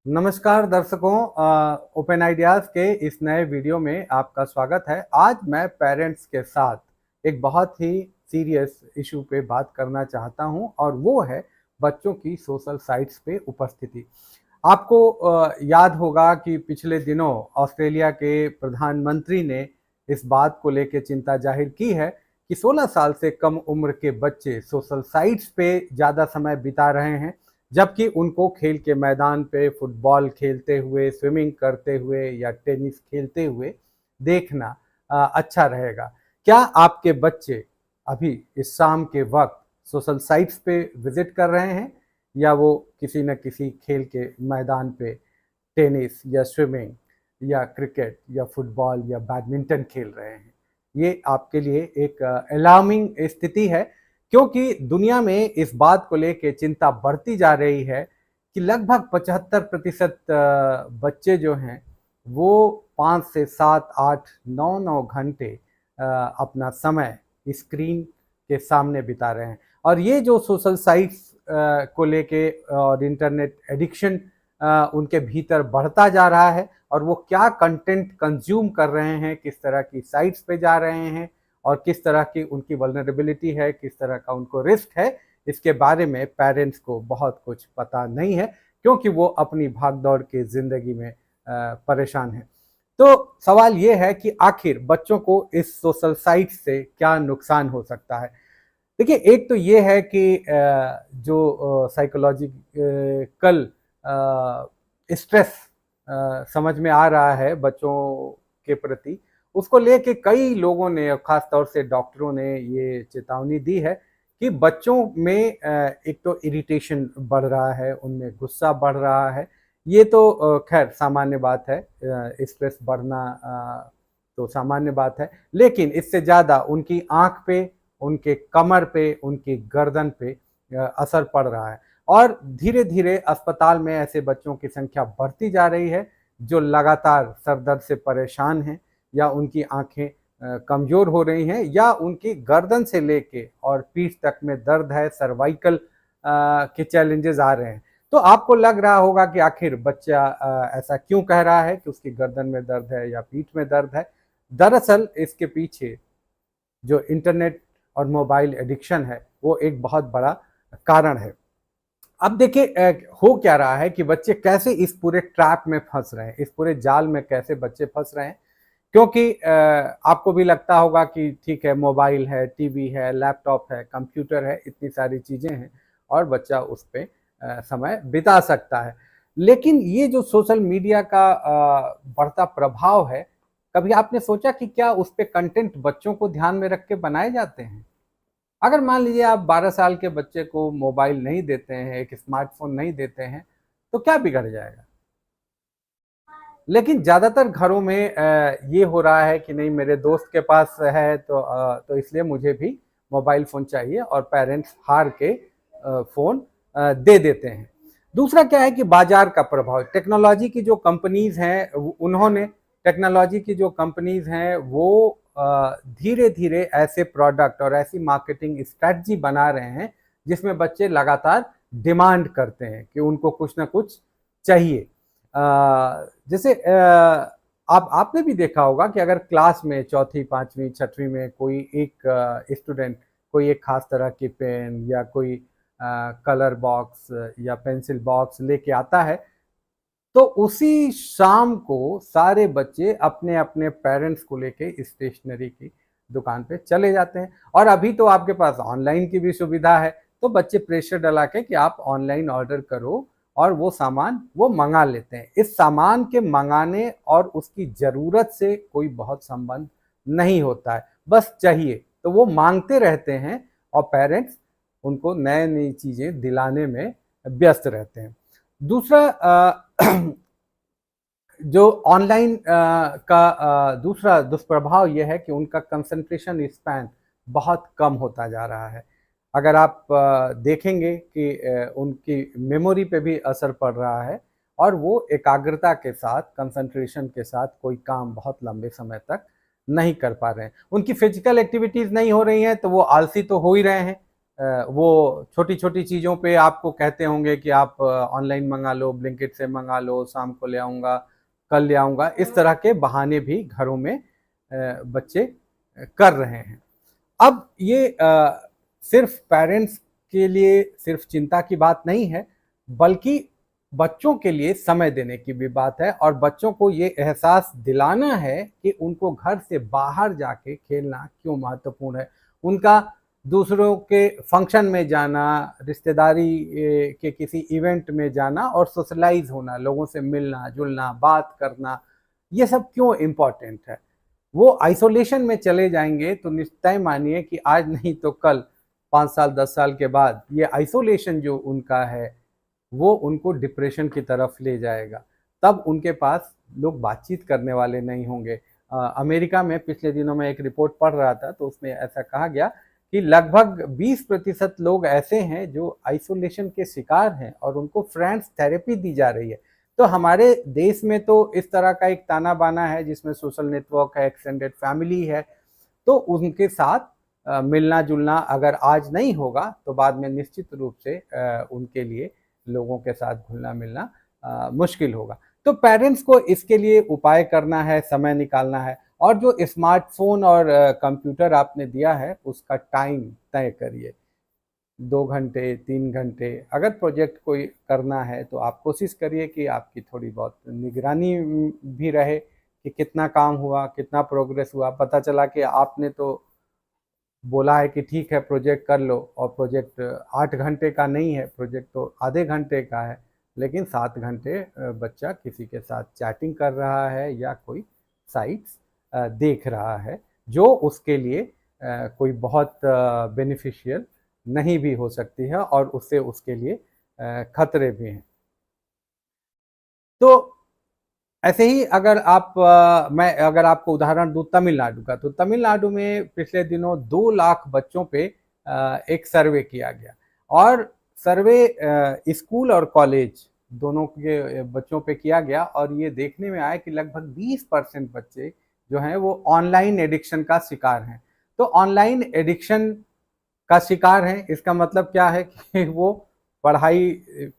नमस्कार दर्शकों, open ideas के इस नए वीडियो में आपका स्वागत है। आज मैं पेरेंट्स के साथ एक बहुत ही सीरियस इशू पे बात करना चाहता हूं और वो है बच्चों की सोशल साइट्स पे उपस्थिति। आपको याद होगा कि पिछले दिनों ऑस्ट्रेलिया के प्रधानमंत्री ने इस बात को लेकर चिंता जाहिर की है कि 16 साल से कम उम्र के बच्चे सोशल साइट्स पे ज़्यादा समय बिता रहे हैं, जबकि उनको खेल के मैदान पे फुटबॉल खेलते हुए, स्विमिंग करते हुए या टेनिस खेलते हुए देखना अच्छा रहेगा। क्या आपके बच्चे अभी इस शाम के वक्त सोशल साइट्स पे विजिट कर रहे हैं या वो किसी न किसी खेल के मैदान पे टेनिस या स्विमिंग या क्रिकेट या फुटबॉल या बैडमिंटन खेल रहे हैं? ये आपके लिए एक अलार्मिंग स्थिति है, क्योंकि दुनिया में इस बात को लेके चिंता बढ़ती जा रही है कि लगभग 75% बच्चे जो हैं वो 5 से 7, 8, 9 घंटे अपना समय स्क्रीन के सामने बिता रहे हैं। और ये जो सोशल साइट्स को लेके और इंटरनेट एडिक्शन उनके भीतर बढ़ता जा रहा है, और वो क्या कंटेंट कंज्यूम कर रहे हैं, किस तरह की साइट्स पे जा रहे हैं और किस तरह की उनकी वल्नरेबिलिटी है, किस तरह का उनको रिस्क है, इसके बारे में पेरेंट्स को बहुत कुछ पता नहीं है, क्योंकि वो अपनी भागदौड़ की ज़िंदगी में परेशान हैं। तो सवाल ये है कि आखिर बच्चों को इस सोशल साइट से क्या नुकसान हो सकता है? देखिए, एक तो ये है कि जो साइकोलॉजिकल स्ट्रेस समझ में आ रहा है बच्चों के प्रति, उसको लेके कई लोगों ने, खास तौर से डॉक्टरों ने ये चेतावनी दी है कि बच्चों में एक तो इरिटेशन बढ़ रहा है, उनमें गुस्सा बढ़ रहा है। ये तो खैर सामान्य बात है, स्ट्रेस बढ़ना तो सामान्य बात है, लेकिन इससे ज़्यादा उनकी आँख पे, उनके कमर पे, उनकी गर्दन पे असर पड़ रहा है। और धीरे-धीरे अस्पताल में ऐसे बच्चों की संख्या बढ़ती जा रही है जो लगातार सर दर्द से परेशान हैं, या उनकी आँखें कमज़ोर हो रही हैं, या उनकी गर्दन से लेके और पीठ तक में दर्द है, सर्वाइकल के चैलेंजेस आ रहे हैं। तो आपको लग रहा होगा कि आखिर बच्चा ऐसा क्यों कह रहा है कि उसकी गर्दन में दर्द है या पीठ में दर्द है। दरअसल इसके पीछे जो इंटरनेट और मोबाइल एडिक्शन है, वो एक बहुत बड़ा कारण है। अब देखिए, हो क्या रहा है कि बच्चे कैसे इस पूरे ट्रैप में फंस रहे हैं, इस पूरे जाल में कैसे बच्चे फंस रहे हैं। क्योंकि आपको भी लगता होगा कि ठीक है, मोबाइल है, टीवी है, लैपटॉप है, कंप्यूटर है, इतनी सारी चीज़ें हैं और बच्चा उस पे समय बिता सकता है। लेकिन ये जो सोशल मीडिया का बढ़ता प्रभाव है, कभी आपने सोचा कि क्या उस पे कंटेंट बच्चों को ध्यान में रख के बनाए जाते हैं? अगर मान लीजिए आप 12 साल के बच्चे को मोबाइल नहीं देते हैं, एक स्मार्टफ़ोन नहीं देते हैं, तो क्या बिगड़ जाएगा? लेकिन ज़्यादातर घरों में ये हो रहा है कि नहीं, मेरे दोस्त के पास है तो इसलिए मुझे भी मोबाइल फ़ोन चाहिए, और पेरेंट्स हार के फ़ोन दे देते हैं। दूसरा क्या है कि बाज़ार का प्रभाव, टेक्नोलॉजी की जो कंपनीज़ हैं उन्होंने, टेक्नोलॉजी की जो कंपनीज़ हैं वो धीरे-धीरे ऐसे प्रोडक्ट और ऐसी मार्केटिंग स्ट्रैटेजी बना रहे हैं जिसमें बच्चे लगातार डिमांड करते हैं कि उनको कुछ ना कुछ चाहिए। जैसे आपने भी देखा होगा कि अगर क्लास में चौथी, 5वीं, 6वीं में कोई एक स्टूडेंट कोई एक खास तरह की पेन या कोई कलर बॉक्स या पेंसिल बॉक्स लेके आता है, तो उसी शाम को सारे बच्चे अपने-अपने पेरेंट्स को लेके स्टेशनरी की दुकान पे चले जाते हैं। और अभी तो आपके पास ऑनलाइन की भी सुविधा है, तो बच्चे प्रेशर डला के कि आप ऑनलाइन ऑर्डर करो और वो सामान वो मँगा लेते हैं। इस सामान के मँगाने और उसकी ज़रूरत से कोई बहुत संबंध नहीं होता है, बस चाहिए। तो वो माँगते रहते हैं और पेरेंट्स उनको नए-नई चीज़ें दिलाने में व्यस्त रहते हैं। दूसरा जो ऑनलाइन का दूसरा दुष्प्रभाव ये है कि उनका कंसंट्रेशन स्पैन बहुत कम होता जा रहा है। अगर आप देखेंगे कि उनकी मेमोरी पे भी असर पड़ रहा है, और वो एकाग्रता के साथ, कंसंट्रेशन के साथ कोई काम बहुत लंबे समय तक नहीं कर पा रहे हैं। उनकी फिजिकल एक्टिविटीज़ नहीं हो रही हैं, तो वो आलसी तो हो ही रहे हैं। वो छोटी छोटी चीज़ों पे आपको कहते होंगे कि आप ऑनलाइन मंगा लो, ब्लिंकिट से मंगा लो, शाम को ले आऊँगा, कल ले आऊँगा, इस तरह के बहाने भी घरों में बच्चे कर रहे हैं। अब ये सिर्फ पेरेंट्स के लिए सिर्फ चिंता की बात नहीं है, बल्कि बच्चों के लिए समय देने की भी बात है और बच्चों को ये एहसास दिलाना है कि उनको घर से बाहर जाके खेलना क्यों महत्वपूर्ण है। उनका दूसरों के फंक्शन में जाना, रिश्तेदारी के किसी इवेंट में जाना और सोशलाइज होना, लोगों से मिलना जुलना, बात करना, ये सब क्यों इम्पोर्टेंट है। वो आइसोलेशन में चले जाएंगे तो निश्चय मानिए कि आज नहीं तो कल 5 साल 10 साल के बाद ये आइसोलेशन जो उनका है वो उनको डिप्रेशन की तरफ ले जाएगा। तब उनके पास लोग बातचीत करने वाले नहीं होंगे। अमेरिका में पिछले दिनों में एक रिपोर्ट पढ़ रहा था तो उसमें ऐसा कहा गया कि लगभग 20% लोग ऐसे हैं जो आइसोलेशन के शिकार हैं और उनको फ्रेंड्स थेरेपी दी जा रही है। तो हमारे देश में तो इस तरह का एक ताना बाना है जिसमें सोशल नेटवर्क है, एक्सटेंडेड फैमिली है, तो उनके साथ मिलना जुलना अगर आज नहीं होगा तो बाद में निश्चित रूप से उनके लिए लोगों के साथ घुलना मिलना मुश्किल होगा। तो पेरेंट्स को इसके लिए उपाय करना है, समय निकालना है और जो स्मार्टफोन और कंप्यूटर आपने दिया है उसका टाइम तय करिए। 2 घंटे 3 घंटे अगर प्रोजेक्ट कोई करना है तो आप कोशिश करिए कि आपकी थोड़ी बहुत निगरानी भी रहे कि कितना काम हुआ, कितना प्रोग्रेस हुआ। पता चला कि आपने तो बोला है कि ठीक है प्रोजेक्ट कर लो और प्रोजेक्ट 8 घंटे का नहीं है, प्रोजेक्ट तो आधे घंटे का है, लेकिन 7 घंटे बच्चा किसी के साथ चैटिंग कर रहा है या कोई साइट्स देख रहा है जो उसके लिए कोई बहुत बेनिफिशियल नहीं भी हो सकती है और उससे उसके लिए खतरे भी हैं। तो ऐसे ही अगर आप मैं अगर आपको उदाहरण दूँ तमिलनाडु का, तो तमिलनाडु में पिछले दिनों 2 लाख बच्चों पे एक सर्वे किया गया और सर्वे स्कूल और कॉलेज दोनों के बच्चों पे किया गया और ये देखने में आया कि लगभग 20% बच्चे जो हैं वो ऑनलाइन एडिक्शन का शिकार हैं। तो ऑनलाइन एडिक्शन का शिकार हैं, इसका मतलब क्या है कि वो पढ़ाई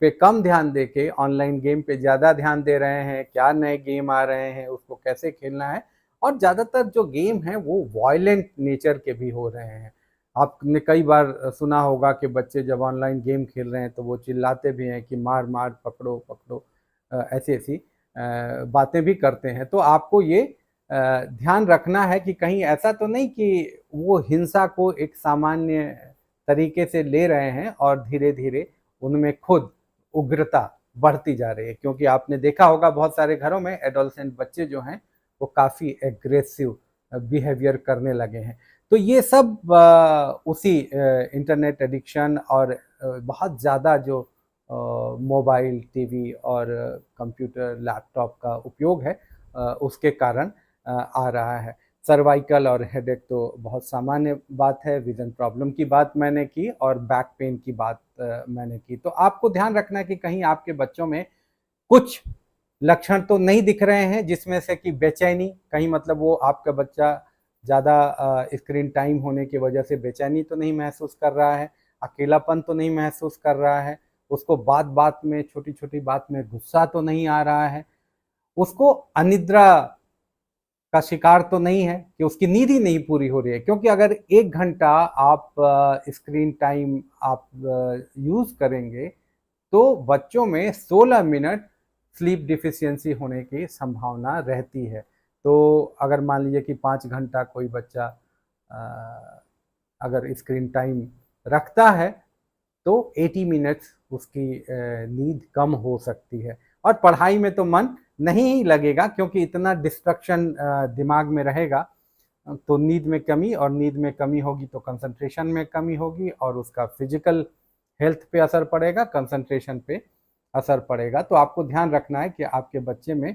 पे कम ध्यान देके ऑनलाइन गेम पे ज़्यादा ध्यान दे रहे हैं, क्या नए गेम आ रहे हैं, उसको कैसे खेलना है और ज़्यादातर जो गेम हैं वो वायलेंट नेचर के भी हो रहे हैं। आपने कई बार सुना होगा कि बच्चे जब ऑनलाइन गेम खेल रहे हैं तो वो चिल्लाते भी हैं कि मार मार पकड़ो पकड़ो, ऐसी-ऐसी बातें भी करते हैं। तो आपको ये ध्यान रखना है कि कहीं ऐसा तो नहीं कि वो हिंसा को एक सामान्य तरीके से ले रहे हैं और धीरे-धीरे उनमें खुद उग्रता बढ़ती जा रही है, क्योंकि आपने देखा होगा बहुत सारे घरों में एडोलसेंट बच्चे जो हैं वो काफ़ी एग्रेसिव बिहेवियर करने लगे हैं। तो ये सब उसी इंटरनेट एडिक्शन और बहुत ज़्यादा जो मोबाइल, टीवी और कंप्यूटर, लैपटॉप का उपयोग है उसके कारण आ रहा है। सर्वाइकल और हेडेक तो बहुत सामान्य बात है, विज़न प्रॉब्लम की बात मैंने की और बैक पेन की बात मैंने की। तो आपको ध्यान रखना है कि कहीं आपके बच्चों में कुछ लक्षण तो नहीं दिख रहे हैं जिसमें से कि बेचैनी, कहीं मतलब वो आपका बच्चा ज़्यादा स्क्रीन टाइम होने की वजह से बेचैनी तो नहीं महसूस कर रहा है, अकेलापन तो नहीं महसूस कर रहा है, उसको बात-बात में, छोटी-छोटी बात में गुस्सा तो नहीं आ रहा है, उसको अनिद्रा का शिकार तो नहीं है कि उसकी नींद ही नहीं पूरी हो रही है। क्योंकि अगर 1 घंटा आप स्क्रीन टाइम आप यूज़ करेंगे तो बच्चों में 16 मिनट स्लीप डिफिशियंसी होने की संभावना रहती है। तो अगर मान लीजिए कि 5 घंटा कोई बच्चा अगर स्क्रीन टाइम रखता है तो 80 मिनट्स उसकी नींद कम हो सकती है और पढ़ाई में तो मन नहीं ही लगेगा क्योंकि इतना डिस्ट्रक्शन दिमाग में रहेगा। तो नींद में कमी और नींद में कमी होगी तो कंसंट्रेशन में कमी होगी और उसका फिजिकल हेल्थ पे असर पड़ेगा, कंसंट्रेशन पे असर पड़ेगा। तो आपको ध्यान रखना है कि आपके बच्चे में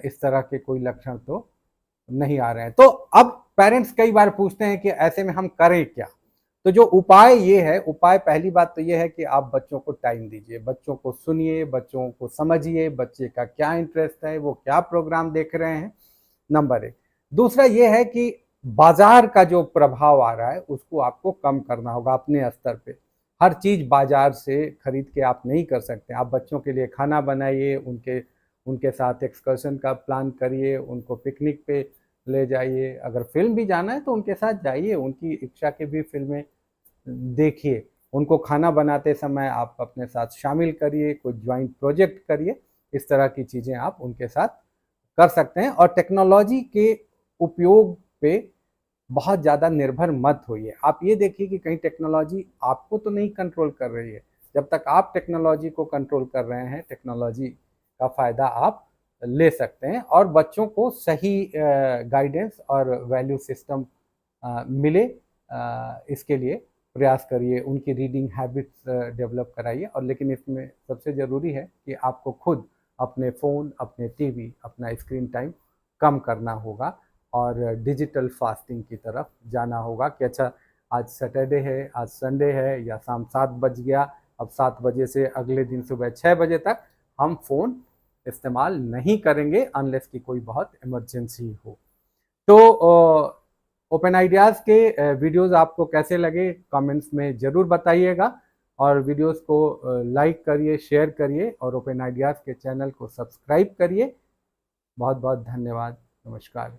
इस तरह के कोई लक्षण तो नहीं आ रहे हैं। तो अब पेरेंट्स कई बार पूछते हैं कि ऐसे में हम करें क्या? तो जो उपाय ये है, उपाय पहली बात तो ये है कि आप बच्चों को टाइम दीजिए, बच्चों को सुनिए, बच्चों को समझिए, बच्चे का क्या इंटरेस्ट है, वो क्या प्रोग्राम देख रहे हैं, नंबर 1। दूसरा ये है कि बाजार का जो प्रभाव आ रहा है उसको आपको कम करना होगा अपने स्तर पे। हर चीज़ बाजार से खरीद के आप नहीं कर सकते। आप बच्चों के लिए खाना बनाइए, उनके उनके साथ एक्सकर्शन का प्लान करिए, उनको पिकनिक पे ले जाइए। अगर फिल्म भी जाना है तो उनके साथ जाइए, उनकी इच्छा की भी फिल्में देखिए। उनको खाना बनाते समय आप अपने साथ शामिल करिए, कोई ज्वाइंट प्रोजेक्ट करिए। इस तरह की चीज़ें आप उनके साथ कर सकते हैं। और टेक्नोलॉजी के उपयोग पे बहुत ज़्यादा निर्भर मत होइए। आप ये देखिए कि कहीं टेक्नोलॉजी आपको तो नहीं कंट्रोल कर रही है। जब तक आप टेक्नोलॉजी को कंट्रोल कर रहे हैं, टेक्नोलॉजी का फ़ायदा आप ले सकते हैं। और बच्चों को सही गाइडेंस और वैल्यू सिस्टम मिले, इसके लिए प्रयास करिए। उनकी रीडिंग हैबिट्स डेवलप कराइए। और लेकिन इसमें सबसे ज़रूरी है कि आपको खुद अपने फ़ोन, अपने टीवी, अपना स्क्रीन टाइम कम करना होगा और डिजिटल फास्टिंग की तरफ जाना होगा कि अच्छा, आज सैटरडे है, आज संडे है, या शाम 7 बज गया, अब 7 बजे से अगले दिन सुबह 6 बजे तक हम फ़ोन इस्तेमाल नहीं करेंगे अनलेस कि कोई बहुत इमरजेंसी हो। तो ओपन आइडियाज़ के वीडियोज़ आपको कैसे लगे कमेंट्स में ज़रूर बताइएगा। और वीडियोज़ को लाइक करिए, शेयर करिए और ओपन आइडियाज़ के चैनल को सब्सक्राइब करिए। बहुत बहुत धन्यवाद। नमस्कार।